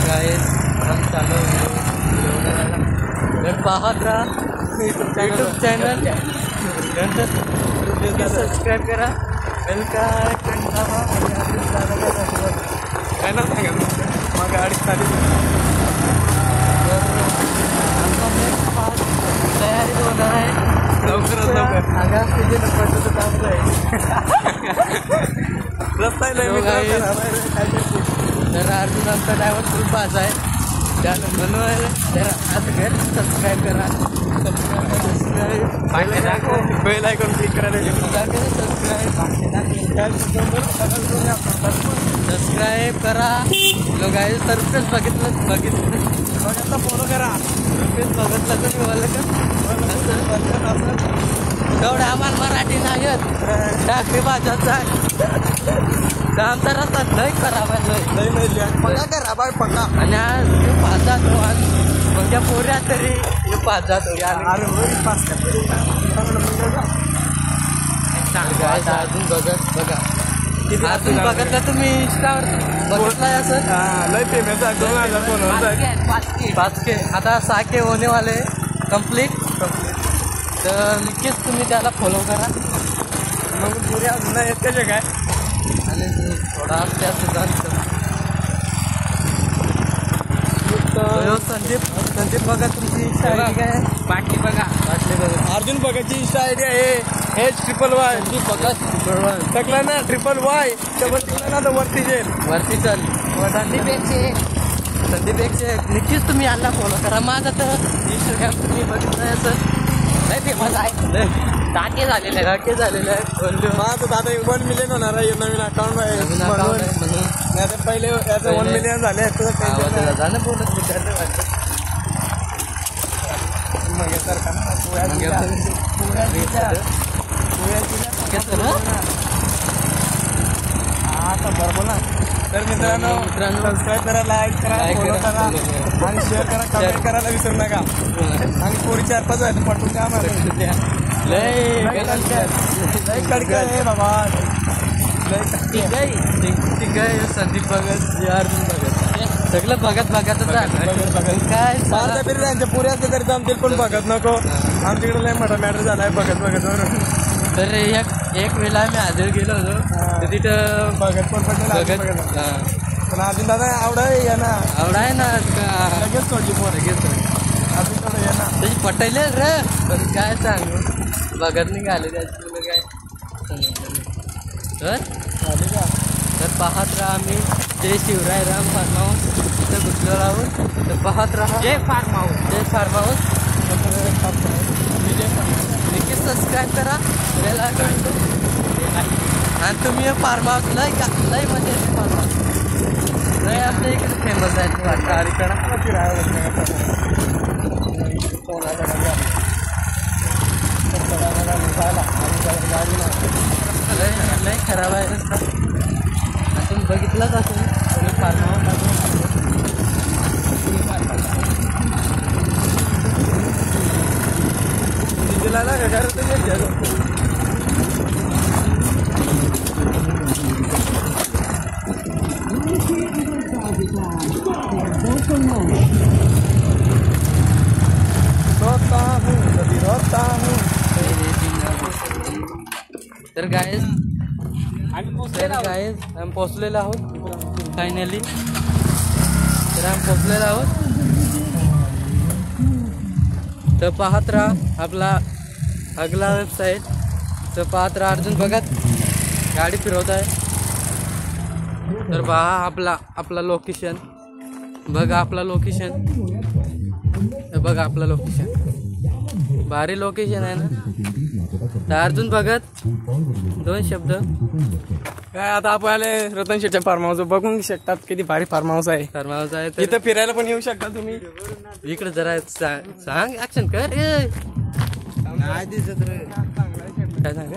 guys हम चालू तर पाहत राहा यूट्यूब चॅनल नंतर सबस्क्राईब करा बेल का आयकॉन दाबा काय ना सांगा मग गाडी खाली तयारी होणार आहे लवकरात लवकर आगास तिथे नंबरचं काम आहे रस्ता नाही तर अर्जुन आमचा ड्रायव्हर फुल पास आहे त्याला बनवायला जरा आता घर सबस्क्राईब करा बेल आयकॉन क्लिक करायला सबस्क्राईब करा लोक आहे सर्फेस बघितलं फॉलो करा सर्फेस बघितलं तर बोललं का तेवढं आम्हाला मराठी नाही येत टाकरी भाषाचा आमचा रस्ता लय खराब आहे लय पक्का करा बाय पक्का आणि आज पाच जातो आणि कोणत्या पोऱ्या तरी पाच जातो अरे पास अजून बघा अजून बघितलं तुम्ही इंस्टावर बघितलंय असं लय फेमस आहे 2000 5K आता 6K होणे वाले कंप्लीट तर नक्कीच तुम्ही त्याला फॉलो करा मग पुऱ्या अजून येत त्याचे काय आणि थोडा जास्त संदीप बघा तुमची इंस्टा आयडी काय बाकी बघा अर्जुन भगतची इंस्टा आयडी आहे HYY बघा टाकला ना YYY डबल टिकला ना तर वरती वरती चल संदीप एकशे नक्कीच तुम्ही यांना फॉलो करा माझं तर इंस्टाग्राम तुम्ही बघितलं असं नाही फेमस आहे टाके झालेले आहे माझं दादा 1 मिलियन होणार आहे नवीन अकाउंट आहे म्हणून नाही पहिले याचं 1 मिलियन झाले झालं बोलत आता बरोबर ना तर मित्रांनो सबस्क्राईब करा लाईक करा फॉलो करा आणि शेअर करा कमेंट करायला विसरू नका आणि पोरी 4-5 आहेत पटून द्या मला लय कडक आहे बाबा ठीक आहे संदीप भगत अर्जुन भगत सगळं बघत काय तरी त्यांच्या पुऱ्या असल्या तरी जमतील पण बघत नको आमच्याकडे लय मोठा मॅटर झालाय बघत तर एक वेळेला मी हजर गेलो होतो तर तिथं बघत पण पण अजून दादा आवड आहे ना लगेच सोडली पोर अजून थोडं ये ना त्याची पटायले रे पण काय सांगू बघत नाही आले त्याची तुला काय तर पाहत राहा आम्ही जय शिवराय राम फार्म हाऊस तिथं घुसलो आहोत तर पाहत राहा जय फार्म हाऊस नक्कीच सबस्क्राईब करा बेल आयकॉन आणि तुम्ही फार्म हाऊस लय म्हणजे फार्म हाऊस लय आपल्या इकडे फेमस आहे वाटतं लय खराब आहे रस्ता आपण बघितलाच असेल फार्म हाऊस तर गायज आम्ही पोचलेलो आहोत फायनली तर आम्ही पोचलेलो आहोत तर पाहत राहा आपला अगला वेबसाईट तर पाहत राहा अर्जुन भगत गाडी फिरवत आहे तर पहा आपला लोकेशन बघा आपला लोकेशन भारी लोकेशन आहे ना तर अर्जुन भगत 2 शब्द काय आता आपल्याला रतन शेटच्या फार्म हाऊस बघून शकतात किती भारी फार्म हाऊस आहे इथं फिरायला पण येऊ शकता तुम्ही इकडे जरा सांग ऍक्शन कर काय सांग